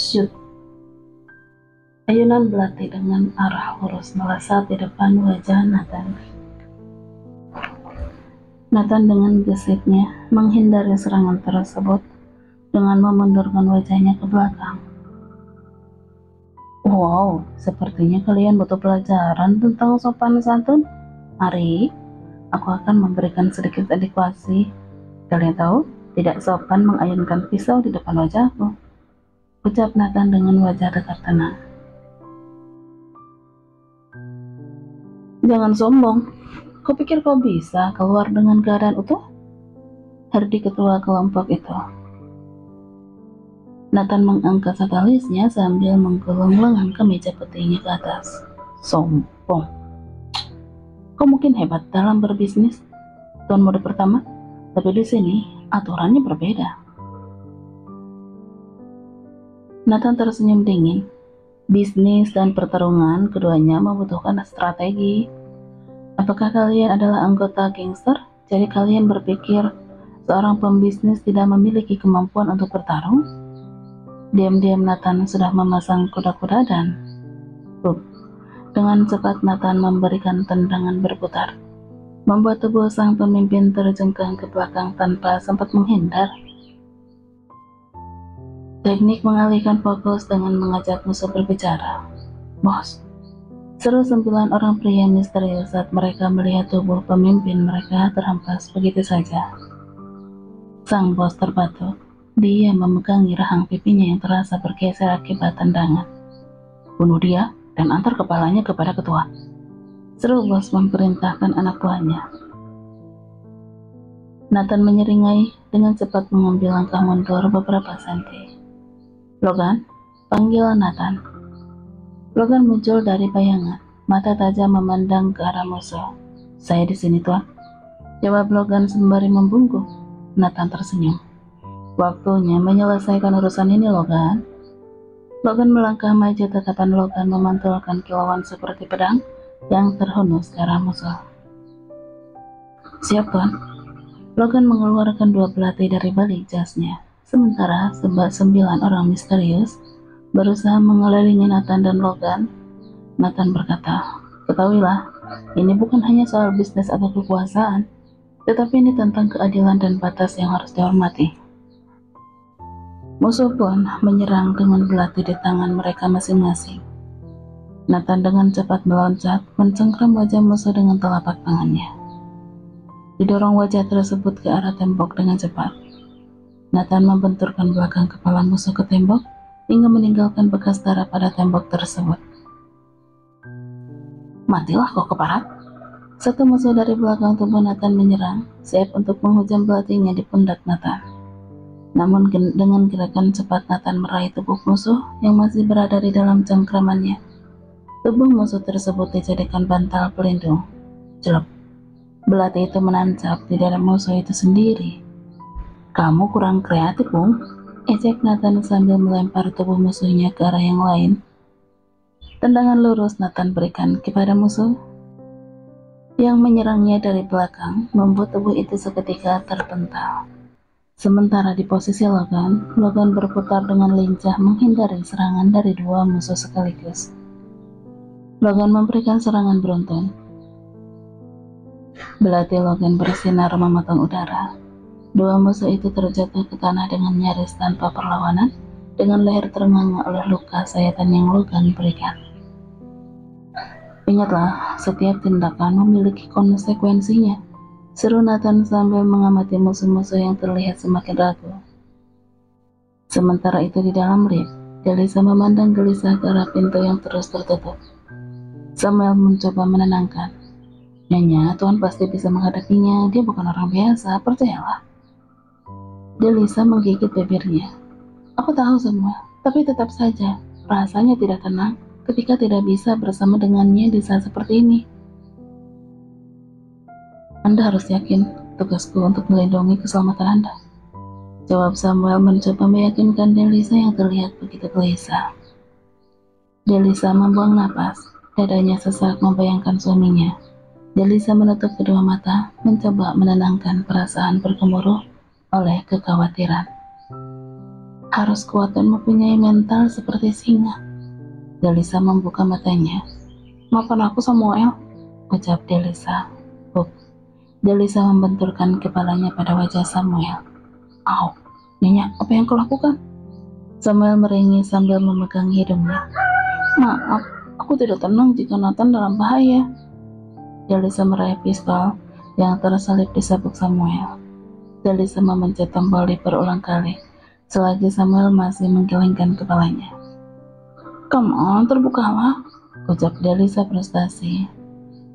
Shoot. Ayunan belati dengan arah lurus melesat di depan wajah Nathan. Nathan dengan gesitnya menghindari serangan tersebut dengan memundurkan wajahnya ke belakang. Wow, sepertinya kalian butuh pelajaran tentang sopan santun. Mari, aku akan memberikan sedikit edukasi. Kalian tahu, tidak sopan mengayunkan pisau di depan wajahku, ucap Nathan dengan wajah dekat tenang. Jangan sombong. Kau pikir kau bisa keluar dengan keadaan utuh? Hardy ketua kelompok itu. Nathan mengangkat alisnya sambil menggulung lengan kemeja putihnya ke atas. Sombong. Kau mungkin hebat dalam berbisnis, tuan mode pertama, tapi di sini aturannya berbeda. Nathan tersenyum dingin. Bisnis dan pertarungan keduanya membutuhkan strategi. Apakah kalian adalah anggota gangster? Jadi kalian berpikir seorang pembisnis tidak memiliki kemampuan untuk bertarung? Diam-diam Nathan sudah memasang kuda-kuda dan dengan cepat Nathan memberikan tendangan berputar, membuat tubuh sang pemimpin terjengkang ke belakang tanpa sempat menghindar. Teknik mengalihkan fokus dengan mengajak musuh berbicara. Bos, seru 9 orang pria misterius saat mereka melihat tubuh pemimpin mereka terhempas begitu saja. Sang bos terbatuk. Dia memegangi rahang pipinya yang terasa bergeser akibat tendangan. Bunuh dia dan antar kepalanya kepada ketua. Seru bos memerintahkan anak buahnya. Nathan menyeringai dengan cepat mengambil langkah mundur beberapa senti. Logan, panggil Nathan. Logan muncul dari bayangan, mata tajam memandang ke arah musuh. Saya di sini tuan, jawab Logan sembari membungkuk. Nathan tersenyum. Waktunya menyelesaikan urusan ini, Logan. Logan melangkah maju, tatapan Logan memantulkan kilauan seperti pedang yang terhunus ke arah musuh. Siap, tuan. Logan mengeluarkan 2 belati dari balik jasnya, sementara 9 orang misterius berusaha mengelilingi Nathan dan Logan. Nathan berkata, ketahuilah, ini bukan hanya soal bisnis atau kekuasaan, tetapi ini tentang keadilan dan batas yang harus dihormati. Musuh pun menyerang dengan belati di tangan mereka masing-masing. Nathan dengan cepat meloncat, mencengkram wajah musuh dengan telapak tangannya. Didorong wajah tersebut ke arah tembok dengan cepat. Nathan membenturkan belakang kepala musuh ke tembok hingga meninggalkan bekas darah pada tembok tersebut. Matilah kau keparat. Satu musuh dari belakang tubuh Nathan menyerang, siap untuk menghujam belatinya di pundak Nathan. Namun dengan gerakan cepat Nathan meraih tubuh musuh yang masih berada di dalam cengkramannya. Tubuh musuh tersebut dijadikan bantal pelindung. Jelek. Belati itu menancap di dada musuh itu sendiri. Kamu kurang kreatif, Bung. Ejek Nathan sambil melempar tubuh musuhnya ke arah yang lain. Tendangan lurus Nathan berikan kepada musuh yang menyerangnya dari belakang, membuat tubuh itu seketika terpental. Sementara di posisi Logan berputar dengan lincah menghindari serangan dari 2 musuh sekaligus. Logan memberikan serangan beruntun. Belati Logan bersinar memotong udara. 2 musuh itu terjatuh ke tanah dengan nyaris tanpa perlawanan, dengan leher ternganga oleh luka sayatan yang Logan berikan. Ingatlah, setiap tindakan memiliki konsekuensinya, seru Nathan sambil mengamati musuh-musuh yang terlihat semakin ragu. Sementara itu di dalam lift, Delisa memandang gelisah ke arah pintu yang terus tertutup. Samuel mencoba menenangkan. Nyonya, Tuhan pasti bisa menghadapinya, dia bukan orang biasa, percayalah. Delisa menggigit bibirnya. Aku tahu semua, tapi tetap saja, rasanya tidak tenang ketika tidak bisa bersama dengannya di saat seperti ini. Anda harus yakin tugasku untuk melindungi keselamatan Anda, jawab Samuel mencoba meyakinkan Delisa yang terlihat begitu gelisah. Delisa membuang napas, dadanya sesak membayangkan suaminya. Delisa menutup kedua mata, mencoba menenangkan perasaan bergemuruh oleh kekhawatiran. harus kuat dan mempunyai mental seperti singa. Delisa membuka matanya. Maafkan aku Samuel, ucap Delisa. Buk. Delisa membenturkan kepalanya pada wajah Samuel. Au, Nyonya, apa yang kau lakukan? Samuel meringis sambil memegang hidungnya. Maaf, aku tidak tenang jika Nathan dalam bahaya. Delisa meraih pistol yang terselip di sabuk Samuel. Delisa memencet tombol lift berulang kali, selagi Samuel masih menggelengkan kepalanya. Come on, terbukalah, ucap Delisa frustasi.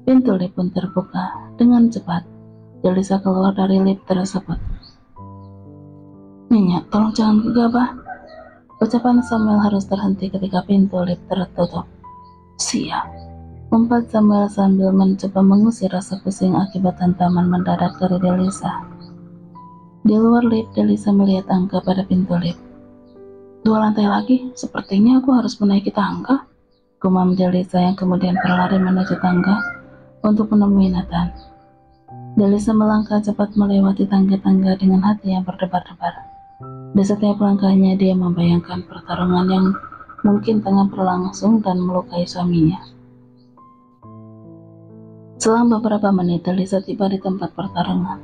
Pintu lift pun terbuka dengan cepat. Delisa keluar dari lift tersebut. Nyonya, tolong jangan gegabah. Ucapan Samuel harus terhenti ketika pintu lift tertutup. Siap. Umpat Samuel sambil mencoba mengusir rasa pusing akibat hantaman mendadak dari Delisa. Di luar lift, Delisa melihat angka pada pintu lift. 2 lantai lagi, sepertinya aku harus menaiki tangga, gumam Delisa yang kemudian berlari menuju tangga untuk menemui Nathan. Delisa melangkah cepat melewati tangga-tangga dengan hati yang berdebar-debar. Di setiap langkahnya dia membayangkan pertarungan yang mungkin tengah berlangsung dan melukai suaminya. Selang beberapa menit, Delisa tiba di tempat pertarungan.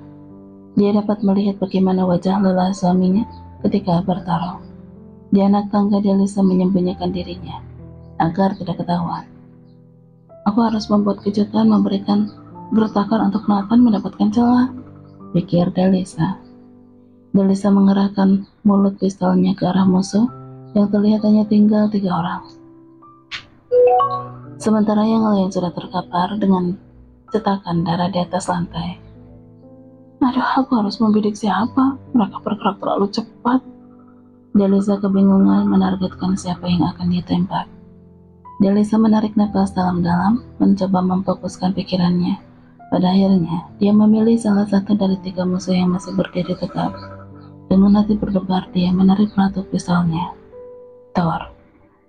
Dia dapat melihat bagaimana wajah lelah suaminya ketika bertarung. Di anak tangga, Delisa menyembunyikan dirinya agar tidak ketahuan. Aku harus membuat kejutan, memberikan gertakan untuk Nathan mendapatkan celah, pikir Delisa. Delisa mengerahkan mulut pistolnya ke arah musuh yang terlihat hanya tinggal 3 orang. Sementara yang lain sudah terkapar dengan cetakan darah di atas lantai. Aduh, aku harus membidik siapa? Mereka bergerak terlalu cepat. Delisa kebingungan menargetkan siapa yang akan ditembak. Delisa menarik napas dalam-dalam, mencoba memfokuskan pikirannya. Pada akhirnya, dia memilih salah satu dari 3 musuh yang masih berdiri tegak. Dengan hati berdebar, dia menarik pelatuk pistolnya. Tor.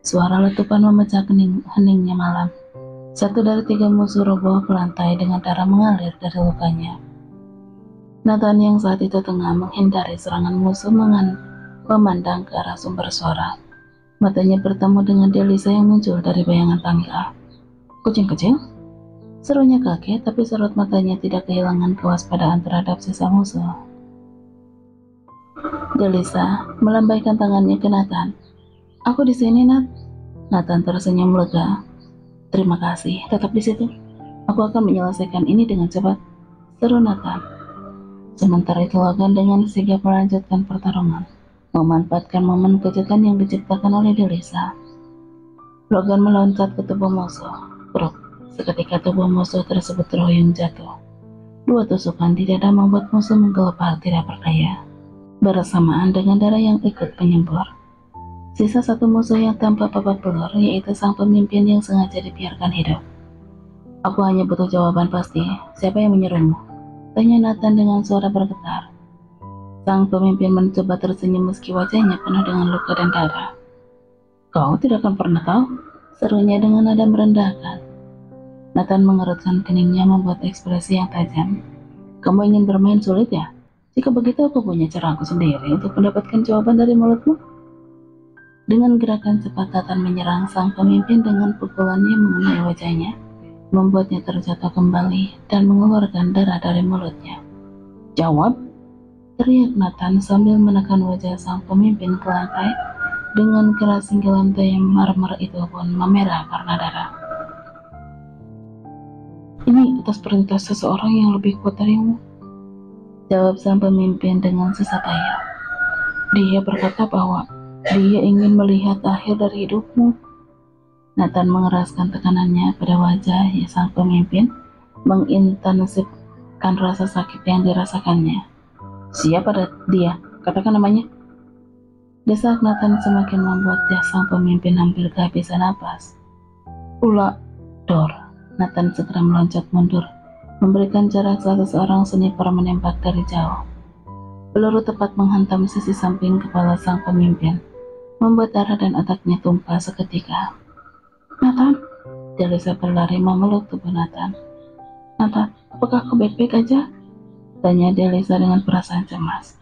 Suara letupan memecah heningnya malam. 1 dari 3 musuh roboh ke lantai dengan darah mengalir dari lukanya. Nathan yang saat itu tengah menghindari serangan musuh memandang ke arah sumber suara. Matanya bertemu dengan Delisa yang muncul dari bayangan tangga. Kucing kecil? Serunya kaget, tapi sorot matanya tidak kehilangan kewaspadaan terhadap sisa musuh. Delisa melambaikan tangannya ke Nathan. Aku di sini, Nat. Nathan tersenyum lega. Terima kasih, tetap di situ. Aku akan menyelesaikan ini dengan cepat, seru Nathan. Sementara itu Logan dengan sigap melanjutkan pertarungan, memanfaatkan momen kejutan yang diciptakan oleh Delisa. Logan meloncat ke tubuh musuh. Brok, seketika tubuh musuh tersebut terhuyung jatuh. 2 tusukan di dada membuat musuh menggelepar tidak berdaya, bersamaan dengan darah yang ikut menyembur. Sisa 1 musuh yang tanpa babak belur, yaitu sang pemimpin yang sengaja dibiarkan hidup. Aku hanya butuh jawaban pasti. Siapa yang menyuruhmu? Tanya Nathan dengan suara bergetar. Sang pemimpin mencoba tersenyum meski wajahnya penuh dengan luka dan darah. Kau tidak akan pernah tahu, serunya dengan nada merendahkan. Nathan mengerutkan keningnya membuat ekspresi yang tajam. Kamu ingin bermain sulit ya? Jika begitu aku punya caraku sendiri untuk mendapatkan jawaban dari mulutmu. Dengan gerakan cepat Nathan menyerang sang pemimpin dengan pukulannya mengenai wajahnya, membuatnya terjatuh kembali dan mengeluarkan darah dari mulutnya. Jawab, teriak Nathan sambil menekan wajah sang pemimpin ke lantai. Dengan keras hingga lantai marmer itu pun memerah karena darah. Ini atas perintah seseorang yang lebih kuat darimu, jawab sang pemimpin dengan sesak payah. Dia berkata bahwa dia ingin melihat akhir dari hidupmu. Nathan mengeraskan tekanannya pada wajah sang pemimpin, mengintensifkan rasa sakit yang dirasakannya. Siapa dia? Katakan namanya. Desak Nathan semakin membuat sang pemimpin hampir kehabisan napas. Dor. Nathan segera meloncat mundur, memberikan jarak saat seorang sniper menembak dari jauh. Peluru tepat menghantam sisi samping kepala sang pemimpin, membuat darah dan otaknya tumpah seketika. Nathan, Delisa berlari memeluk tubuh Nathan. Nathan, apakah kau baik-baik aja? Tanya Delisa dengan perasaan cemas.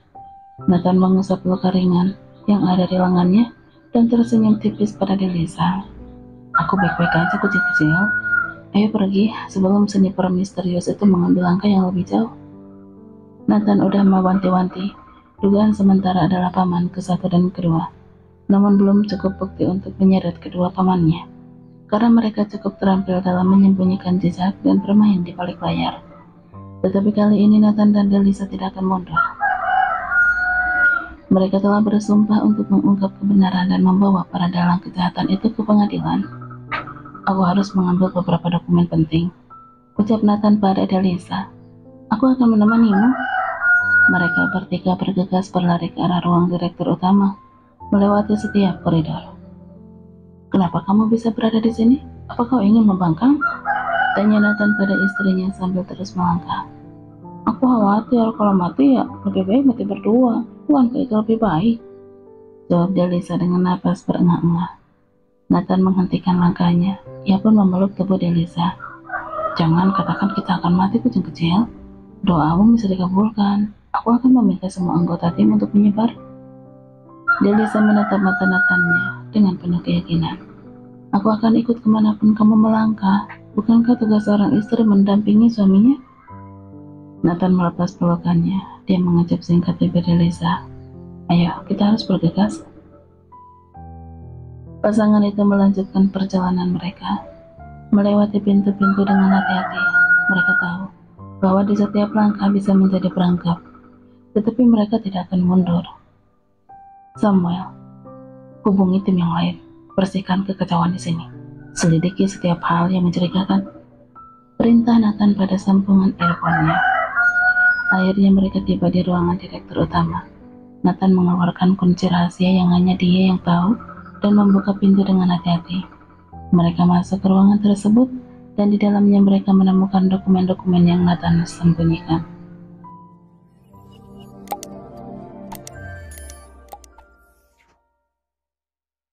Nathan mengusap luka ringan yang ada di lengannya dan tersenyum tipis pada Delisa. Aku baik-baik aja kucing kecil. Ayo pergi sebelum sniper misterius itu mengambil langkah yang lebih jauh. Nathan udah mewanti-wanti. Dugaan sementara adalah paman ke-1 dan kedua, namun belum cukup bukti untuk menyeret kedua pamannya, karena mereka cukup terampil dalam menyembunyikan jejak dan bermain di balik layar. Tetapi kali ini Nathan dan Delisa tidak akan mundur. Mereka telah bersumpah untuk mengungkap kebenaran dan membawa para dalang kejahatan itu ke pengadilan. Aku harus mengambil beberapa dokumen penting, ucap Nathan pada Delisa. Aku akan menemanimu. Mereka bertiga bergegas berlari ke arah ruang direktur utama, melewati setiap koridor. Kenapa kamu bisa berada di sini? Apa kau ingin membangkang? Tanya Nathan pada istrinya sambil terus melangkah. Aku khawatir kalau mati ya lebih baik mati berdua, bukankah itu lebih baik? Jawab Delisa dengan napas berengah-engah. Nathan menghentikan langkahnya. Ia pun memeluk tubuh Delisa. Jangan katakan kita akan mati kucing kecil. Doamu bisa dikabulkan. Aku akan meminta semua anggota tim untuk menyebar. Delisa menatap mata Nathannya dengan penuh keyakinan. Aku akan ikut kemanapun kamu melangkah. Bukankah tugas seorang istri mendampingi suaminya? Nathan melepas pelukannya. Dia mengejap singkat bibir Delisa. Ayo, kita harus bergegas. Pasangan itu melanjutkan perjalanan mereka, melewati pintu-pintu dengan hati-hati. Mereka tahu bahwa di setiap langkah bisa menjadi perangkap, tetapi mereka tidak akan mundur. Samuel, hubungi tim yang lain, bersihkan kekacauan di sini, selidiki setiap hal yang mencurigakan. Perintah Nathan pada sambungan earphone-nya. Akhirnya mereka tiba di ruangan direktur utama. Nathan mengeluarkan kunci rahasia yang hanya dia yang tahu dan membuka pintu dengan hati-hati. Mereka masuk ke ruangan tersebut dan di dalamnya mereka menemukan dokumen-dokumen yang Nathan sembunyikan.